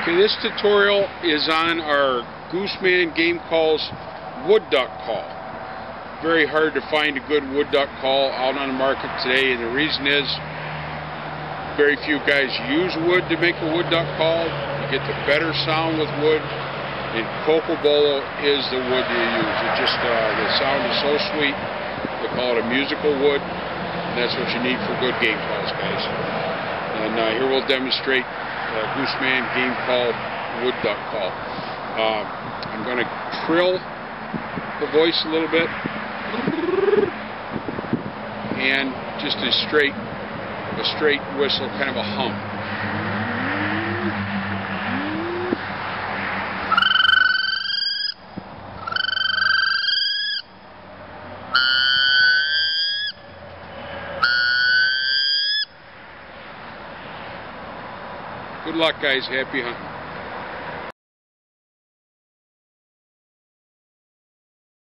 Okay, this tutorial is on our Gooseman game calls wood duck call. Very hard to find a good wood duck call out on the market today, and the reason is very few guys use wood to make a wood duck call. You get the better sound with wood, and cocobolo is the wood you use. It just the sound is so sweet. They call it a musical wood, and that's what you need for good game calls, guys. And here we'll demonstrate Gooseman game call wood duck call. I'm going to trill the voice a little bit, and just a straight whistle, kind of a hum. Good luck, guys. Happy hunting.